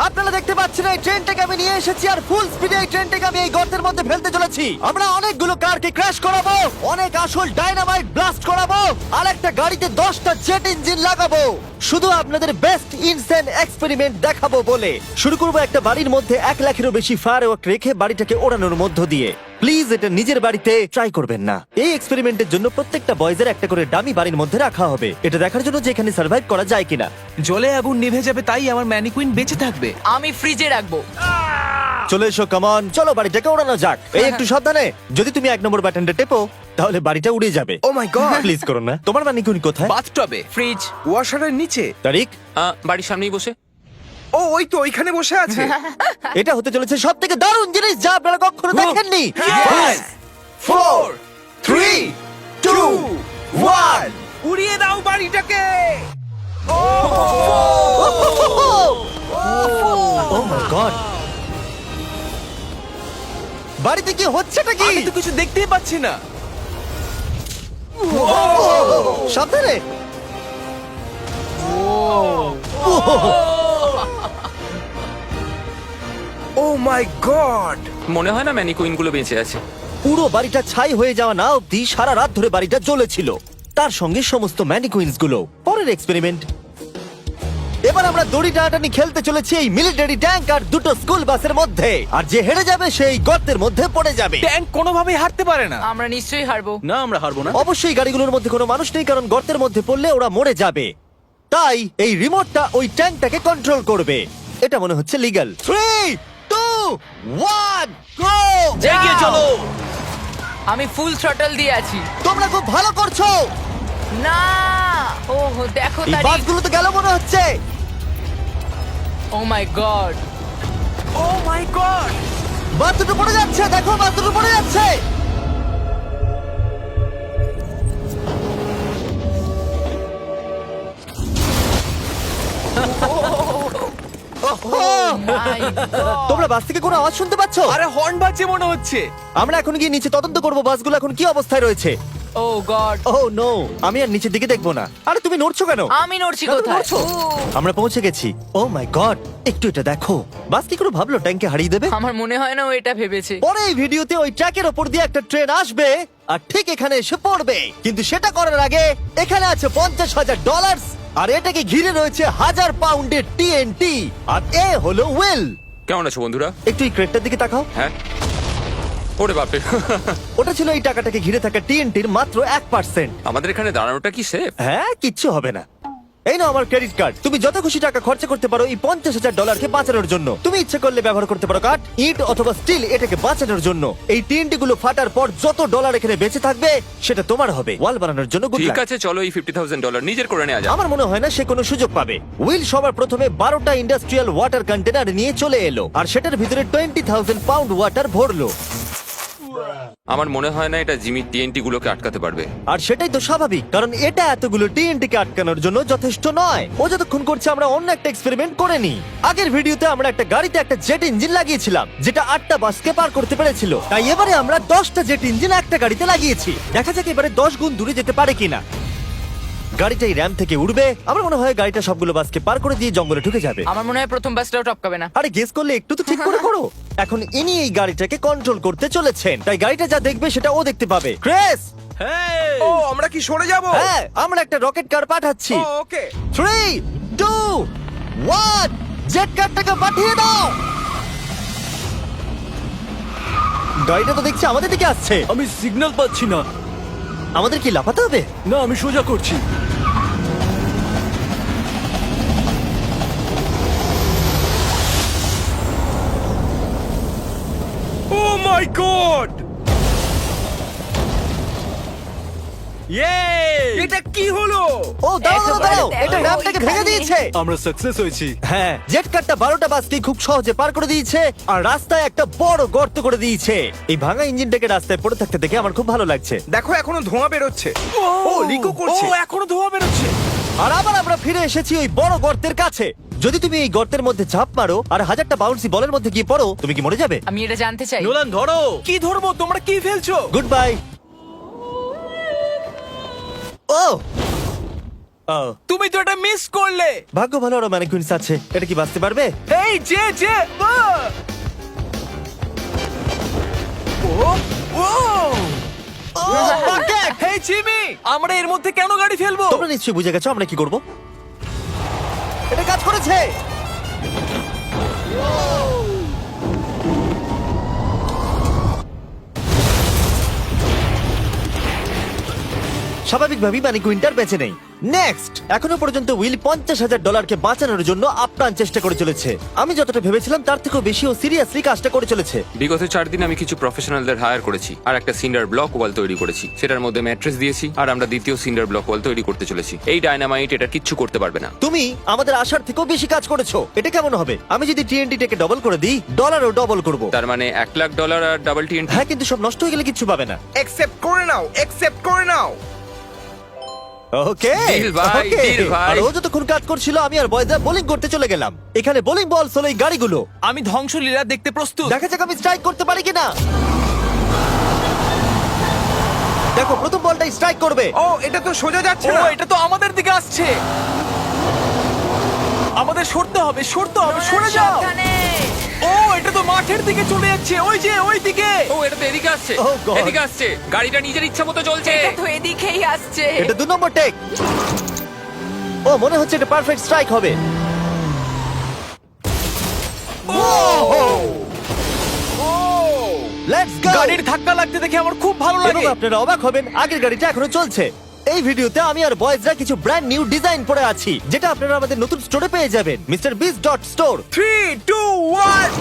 আপনারা দেখতে পাচ্ছেন এই ট্রেনটাকে আমি নিয়ে এসেছি আর ফুল স্পিডে এই ট্রেনটাকে আমি এই গর্তের মধ্যে ফেলতে চলেছি। আমরা অনেকগুলো কারকে ক্র্যাশ করাবো, অনেক আসল ডাইনামাইট ব্লাস্ট করাবো, আর একটা গাড়িতে 10টা জেট ইঞ্জিন লাগাবো, শুধু আপনাদের বেস্ট ইনসেন এক্সপেরিমেন্ট দেখাবো বলে। শুরু করবো একটা বাড়ির মধ্যে 1 লাখেরও বেশি ফায়ারওয়ার্ক রেখে বাড়িটাকে ওড়ানোর মধ্য দিয়ে। প্লিজ এটা নিজের বাড়িতে ট্রাই করবেন না। এই এক্সপেরিমেন্টের জন্য প্রত্যেকটা বয়েজের একটা করে ডামি বাড়ির মধ্যে রাখা হবে, এটা দেখার জন্য যে এখানে সার্ভাইভ করা যায় কিনা। জলে আগুন নিভে যাবে, তাই আমার ম্যানিকুইন বেঁচে থাকবে। আমি ফ্রিজে রাখবো। চলে এসো, কামন, চলো বাড়িটাকে ওড়ানো যাক। এই একটু সাবধানে, যদি তুমি 1 নম্বর বাটনটা টেপো তাহলে বাড়িটা উড়ে যাবে। ও মাই গড! প্লিজ করো না। তোমার মানিকুইন কোথায়? বাথটবে। ফ্রিজ। ওয়াশারের নিচে। তারিক, বাড়ির সামনেই বসে। ও ওই তো ওইখানে বসে আছে। এটা হতে চলেছে সব থেকে দারুণ জিনিস যা আপনারা কখনো দেখেননি। Yes! 4 3 2 1 উড়িয়ে দাও বাড়িটাকে। ও মাই গড, বাড়িতে কি হচ্ছেটা কি? আমি তো কিছু দেখতেই পাচ্ছি না। সাবধানে। ও মাই গড! মনে হয় না ম্যানিকুইন গুলো বেঁচে আছে। পুরো বাড়িটা ছাই হয়ে যাওয়া না অব্দি সারা রাত ধরে বাড়িটা জ্বলেছিল, তার সঙ্গে সমস্ত ম্যানিকুইন্স গুলো। পরের এক্সপেরিমেন্ট, এবার আমরা দড়ি টানাটানি খেলতে চলেছি এই মিলিটারি ট্যাঙ্ক আর 2টো স্কুল বাসের মধ্যে, আর যে হেরে যাবে সেই গর্তের মধ্যে পড়ে যাবে। ট্যাঙ্ক কোনোভাবেই হারতে পারে না। আমরা নিশ্চয়ই হারবো। না, আমরা হারবো না। অবশ্যই গাড়িগুলোর মধ্যে কোনো মানুষ নেই, কারণ গর্তের মধ্যে পড়লে ওরা মরে যাবে। তাই এই রিমোটটা ওই ট্যাঙ্কটাকে কন্ট্রোল করবে। এটা মনে হচ্ছে লিগ্যাল। 3 2 1 গো! এগিয়ে চলো। আমি ফুল থ্রটল দিয়ে আছি। তোমরা খুব ভালো করছো। না, ও দেখো এই তারিখ। বাসগুলো তো গেল মনে হচ্ছে। ও মাই গড। ও মাই গড! বাস দুটো পড়ে যাচ্ছে, দেখো বাস দুটো পড়ে যাচ্ছে। মাই গড। তোমরা বাস থেকে কোনো আওয়াজ শুনতে পাচ্ছ? আরে হর্ন বাজছে মনে হচ্ছে। আমরা এখন গিয়ে নিচে তদন্ত করব বাসগুলো এখন কি অবস্থায় রয়েছে। ও গড। ও নো, আমি আর নিচের দিকে দেখবো না। আরে তুমি নড়ছো কেন? আমি নড়ছি না, তুমি কোথায়? নড়ছো। আমরা পৌঁছে গেছি। ও মাই গড, একটু এটা দেখো। বাস কি করে ভাবলো ট্যাঙ্কে হারিয়ে দেবে? আমার মনে হয় না ও এটা ভেবেছে। পরে এই ভিডিওতে ওই ট্র্যাকের ওপর দিয়ে একটা ট্রেন আসবে আর ঠিক এখানে এসে পড়বে, কিন্তু সেটা করার আগে এখানে আছে $50,000 আর এটাকে ঘিরে রয়েছে 1000 পাউন্ডের টিএনটি। আর এ হলো উইল। কেমন আছো বন্ধুরা? একটু এই ক্রেটটার দিকে তাকাও। হ্যাঁ। ওরে বাপরে। ওটা ছিল এই টাকাটাকে ঘিরে থাকা টিএনটির মাত্র 1%। আমাদের এখানে দাঁড়ানোটা কি সেফ? হ্যাঁ, কিচ্ছু হবে না। এই নাও আমার ক্রেডিট কার্ড, তুমি যত খুশি টাকা খরচা করতে পারো এই $50,000 বাঁচানোর জন্য। তুমি ইচ্ছে করলে ব্যবহার করতে পারো কাঠ, ইট অথবা স্টিল এটাকে বাঁচানোর জন্য। এই টিএনটি গুলো ফাটার পর যত ডলার এখানে বেঁচে থাকবে সেটা তোমার হবে। ওয়াল বানানোর জন্য good ঠিক luck। আছে, চলো এই $50,000 নিজের করে নেওয়া যাক। আমার মনে হয় না সে কোনো সুযোগ পাবে। উইল সবার প্রথমে 12টা ইন্ডাস্ট্রিয়াল ওয়াটার কন্টেনার নিয়ে চলে এলো আর সেটার ভিতরে 20,000 পাউন্ড ওয়াটার ভরলো। আমার মনে হয় না এটা জিমি টিএনটি গুলোকে আটকাতে পারবে। আর সেটাই তো স্বাভাবিক, কারণ এটা এতগুলো টিএনটি কে আটকানোর জন্য যথেষ্ট নয়। ও যতক্ষণ করছে আমরা অন্য একটা এক্সপেরিমেন্ট করে নিই। আগের ভিডিওতে আমরা একটা গাড়িতে একটা জেট ইঞ্জিন লাগিয়েছিলাম যেটা 8টা বাসকে পার করতে পেরেছিল, তাই এবারে আমরা 10টা জেট ইঞ্জিন একটা গাড়িতে লাগিয়েছি। দেখা যাক এবারে 10 গুণ দূরে যেতে পারে কিনা। গাড়িটা এই র্যাম থেকে উঠবে, আমার মনে হয় গাড়িটা সবগুলো বাসকে পার করে দিয়ে জঙ্গলে ঢুকে যাবে। আমার মনে হয় প্রথম বাসটাও টপকাবে না। আরে গেস করলে একটু তো ঠিক করে করো। এখন ইনি এই গাড়িটাকে কন্ট্রোল করতে চলেছেন, তাই গাড়িটা যা দেখবে সেটা ও দেখতে পাবে। ক্রেস, ও আমরা কি সরে যাব? হ্যাঁ, আমরা একটা রকেট কার পাঠাচ্ছি। ও ওকে। 3 2 1 জেট কারটাকে পাঠিয়ে দাও। গাড়িটা তো দেখছি আমাদের দিকে আসছে। আমি সিগন্যাল পাচ্ছি না। আমাদের কি লাফাতে হবে? না, আমি সোজা করছি। ও মাই গড! এটা কি হলো? ও দাঁড়াও দাঁড়াও দাঁড়াও, একেবারে এটা দেখো, র্যামটাকে ভেঙে ওইখানে। দিয়েছে। আমরা সাকসেস হয়েছি। হ্যাঁ, জেট কারটা 12টা বাসকে খুব সহজে পার করে দিয়েছে আর রাস্তায় একটা বড় গর্ত করে দিয়েছে। এই ভাঙা ইঞ্জিনটাকে রাস্তায় পড়ে থাকতে দেখে আমার খুব ভালো লাগছে। দেখো এখনো ধোঁয়া বেরোচ্ছে। ও লিকো করছে। ও এখনো ধোঁয়া বেরোচ্ছে। আর আবার আমরা ফিরে এসেছি ওই বড় গর্তের কাছে। যদি তুমি এই গর্তের মধ্যে ঝাঁপ মারো আর 1000টা বাউন্সি বলের মধ্যে গিয়ে পড়ো, তুমি কি মরে যাবে? আমি এটা জানতে চাই। নোলান ধরো। কি ধরবো? তোমরা কি ফেলছো? Good bye. ও ও, তুমি তো এটা মিস করলে। ভাগ্য ভালো আরো ম্যানিকুইন্স আছে। এটা কি বাঁচতে পারবে? এই যে ও ও Bucket! হেই জিমি, আমরা এর মধ্যে কেন গাড়ি ফেলবো? তোমরা নিশ্চয়ই বুঝে গেছো আমরা কি করব। এটা কাজ করেছে। স্বাভাবিকভাবেই ম্যানিকুইনটার বেঁচে নেই। নেক্সট, এখনো পর্যন্ত উইল $50,000 বাঁচানোর জন্য আপ্রাণ চেষ্টা করে চলেছে। আমি যতটা ভেবেছিলাম তার থেকেও বেশি ও সিরিয়াসলি কাজটা করে চলেছে। বিগত 4 দিন আমি কিছু প্রফেশনালদের হায়ার করেছি আর একটা সিন্ডার ব্লক ওয়াল তৈরি করেছি। সেটার মধ্যে ম্যাট্রেস দিয়েছি আর আমরা দ্বিতীয় সিন্ডার ব্লক ওয়াল তৈরি করতে চলেছি। এই ডায়নামাইট এটা কিচ্ছু করতে পারবে না। তুমি আমাদের আশার থেকেও বেশি কাজ করেছো। এটা কেমন হবে? আমি যদি টিএনটিটাকে ডবল করে দিই, ডলারও ডবল করব। তার মানে $1,00,000 আর ডাবল টিএনটি। হ্যাঁ, কিন্তু সব নষ্ট হয়ে গেলে কিচ্ছু পাবে না। একসেপ্ট করে নাও, একসেপ্ট করে নাও। ওকে, Deal ভাই, ওকে। deal ভাই। আর ও যতক্ষণ কাজ করছিল আমি আর বয়দা বোলিং করতে চলে গেলাম। এখানে বোলিং বল হলো এই গাড়িগুলো। আমি ধ্বংসলীলা দেখতে প্রস্তুত। দেখা যাক আমি স্ট্রাইক করতে পারি কিনা। দেখো, প্রথম বলটাই স্ট্রাইক করবে। ও, এটা তো সোজা যাচ্ছে ও, না। এটা তো আমাদের দিকে আসছে। আমাদের সরতে হবে, সরে যাও। সাবধানে। ও, এটা তো মাঠের দিকে চলে যাচ্ছে, ওই যে ওই দিকে। ও, এটা তো এদিকে আসছে। Oh God! এদিকে আসছে। গাড়িটা নিজের ইচ্ছা মতো চলছে। এটা তো এদিকেই আসছে। এটা 2 নম্বর টেক। ও, মনে হচ্ছে এটা পারফেক্ট স্ট্রাইক হবে। Let's go. গাড়ির ধাক্কা লাগতে দেখে আমার খুব ভালো এবং লাগে। আপনারা অবাক হবেন, আগের গাড়িটা এখনো চলছে। এই ভিডিওতে আমি আর বয়েজরা কিছু ব্র্যান্ড নিউ ডিজাইন পরে আছি, যেটা আপনারা আমাদের নতুন স্টোরে পেয়ে যাবেন, MrBeast.store। 3, 2, 1।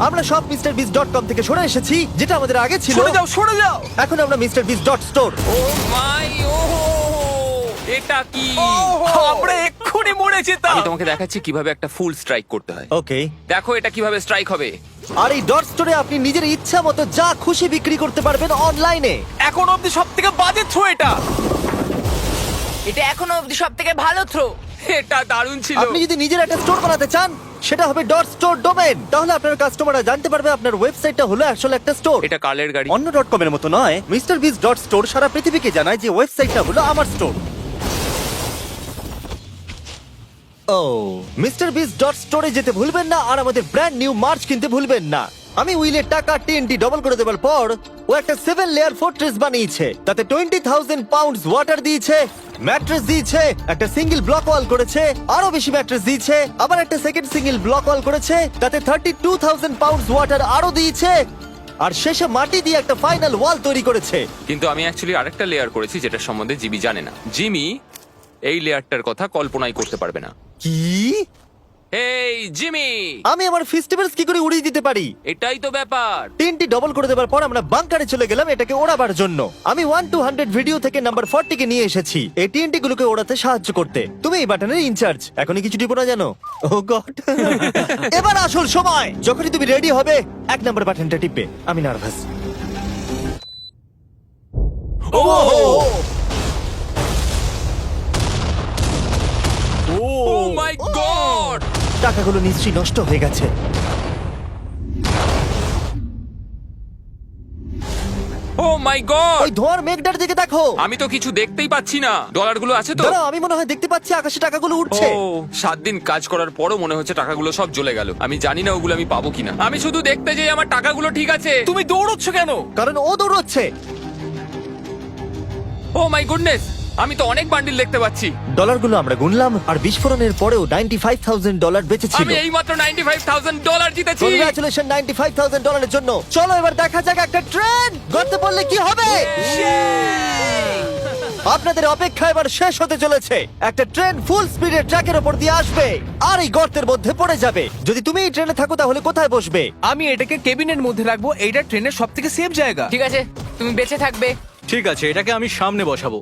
আমরা সব MrBeast.com থেকে সরে এসেছি, যেটা আমাদের আগে ছিল। সরে যাও। এখন আমরা MrBeast.store। ও মাই, ও এটা কি? আমরা এক্ষুনি মরে যেতাম। আমি তোমাকে দেখাচ্ছি কিভাবে একটা ফুল স্ট্রাইক করতে হয়। ওকে। দেখো এটা কিভাবে স্ট্রাইক হবে। আর এই ডট স্টোরে আপনি নিজের ইচ্ছা মতো যা খুশি বিক্রি করতে পারবেন অনলাইনে। এখন অব্দি সব থেকে বাজে থ্রো এটা। এটা এখনো অবধি সবথেকে ভালো থ্রো। এটা দারুণ ছিল। আপনি যদি নিজের একটা স্টোর বানাতে চান, সেটা হবে ডট স্টোর ডোমেন। তাহলে আপনার কাস্টমাররা জানতে পারবে আপনার ওয়েবসাইটটা হলো আসলে একটা স্টোর। এটা কালের গাড়ি। অন্য ডট কম এর মতো নয়। MrBeast.store সারা পৃথিবীকে জানায় যে ওয়েবসাইটটা হলো আমার স্টোর। ও, MrBeast.store যেতে ভুলবেন না আর আমাদের ব্র্যান্ড নিউ মার্চ কিনতে ভুলবেন না। আমি উইলের টাকা টিএনটি ডবল করে দেওয়ার পর ও একটা 7 লেয়ার ফোর্ট্রেস বানিয়েছে। তাতে 20,000 পাউন্ডস ওয়াটার দিয়েছে, ম্যাট্রেস দিয়েছে, একটা সিঙ্গেল ব্লক ওয়াল করেছে, আরো বেশি ম্যাট্রেস দিয়েছে, আবার একটা সেকেন্ড সিঙ্গেল ব্লক ওয়াল করেছে, তাতে 32,000 পাউন্ডস ওয়াটার আরো দিয়েছে, আর শেষে মাটি দিয়ে একটা ফাইনাল ওয়াল তৈরি করেছে। কিন্তু আমি অ্যাকচুয়ালি আরেকটা লেয়ার করেছি যেটা সম্বন্ধে জিমি জানে না। জিমি এই লেয়ারটার কথা কল্পনাই করতে পারবে না। কি? এই জিমি, আমি আমার ফেস্টিভ্যালস কি করে উড়িয়ে দিতে পারি? এটাই তো ব্যাপার। তিনটি ডবল করে দেওয়ার পর আমরা বাংকারে চলে গেলাম এটাকে ওড়াবার জন্য। আমি 1 to 100 ভিডিও থেকে নাম্বার 40 কে নিয়ে এসেছি এই টিএনটি গুলোকে ওড়াতে সাহায্য করতে। তুমি এই বাটনের ইনচার্জ। এখনই কিছু টিপো না জানো? ও গড। এবার আসল সময়। যখনই তুমি রেডি হবে 1 নাম্বার বাটনটা টিপবে। আমি নার্ভাস। ও ও মাই গড! টাকাগুলো নিশ্চয়ই নষ্ট হয়ে গেছে। ও মাই গড! ওই ধোঁয়ার মেঘটার দিকে দেখো। আমি তো কিছু দেখতেই পাচ্ছি না। ডলারগুলো আছে তো? দাঁড়াও, আমি মনে হয় দেখতে পাচ্ছি আকাশে টাকাগুলো উঠছে। ও, 7 দিন কাজ করার পরও মনে হচ্ছে টাকাগুলো সব জ্বলে গেল। আমি জানি না ওগুলো আমি পাবো কিনা। আমি শুধু দেখতে যাই আমার টাকাগুলো ঠিক আছে। তুমি দৌড়চ্ছ কেন? কারণ ও দৌড়চ্ছে। ও মাই গুডনেস, আমি তো অনেক বান্ডিল দেখতে পাচ্ছি। ডলারগুলো আমরা গুনলাম আর বিস্ফোরণের পরেও $95,000 বেঁচে ছিল। আমি এইমাত্র $95,000 জিতেছি। কংগ্রাচুলেশন $95,000 জন্য। চলো এবার দেখা যাক একটা ট্রেন গর্তে পড়লে কি হবে। আপনাদের অপেক্ষা এবার শেষ হতে চলেছে। একটা ট্রেন ফুল স্পিডে ট্র্যাকের উপর দিয়ে আসবে আর এই গর্তের মধ্যে পড়ে যাবে। যদি তুমি এই ট্রেনে থাকো তাহলে কোথায় বসবে? আমি এটাকে কেবিনের মধ্যে রাখবো। এইটা ট্রেনের সব থেকে সেফ জায়গা। ঠিক আছে, তুমি বেঁচে থাকবে। ঠিক আছে, এটাকে আমি সামনে বসাবো।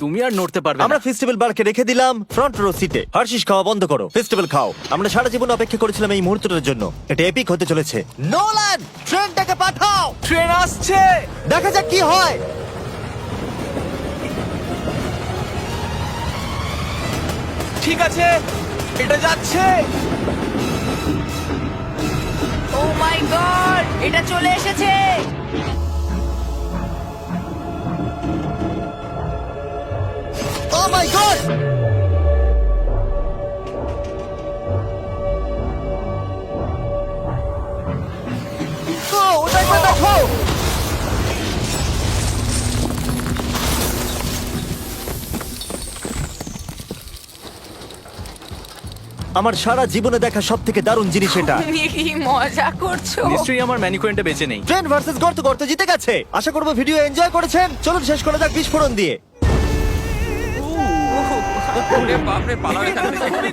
তুমি আর নড়তে পারবে না। আমরা ফেস্টিভ্যাল বারকে রেখে দিলাম ফ্রন্ট রো সিটে। হার্শিস খাওয়া বন্ধ করো, ফেস্টিভ্যাল খাও। আমরা সারা জীবন অপেক্ষা করেছিলাম এই মুহূর্তটার জন্য। এটা এপিক হতে চলেছে। নোলান, ট্রেনটাকে পাঠাও। ট্রেন আসছে। দেখা যাক কি হয়। ঠিক আছে, এটা যাচ্ছে। ও মাই গড, এটা চলে এসেছে। ও মাই গড! ওটাই করে দেখো! আমার সারা জীবনে দেখা সব থেকে দারুণ জিনিস এটা। তুমি কি মজা করছো? নিশ্চয়ই আমার ম্যানিকুয়েন্টটা বেঁচে নেই। ট্রেন ভার্সেস গর্ত, গর্ত জিতে গেছে। আশা করবো ভিডিও এনজয় করেছেন। চলুন শেষ করা যাক বিস্ফোরণ দিয়ে। ওরে বাপরে, পালাও এখান থেকে।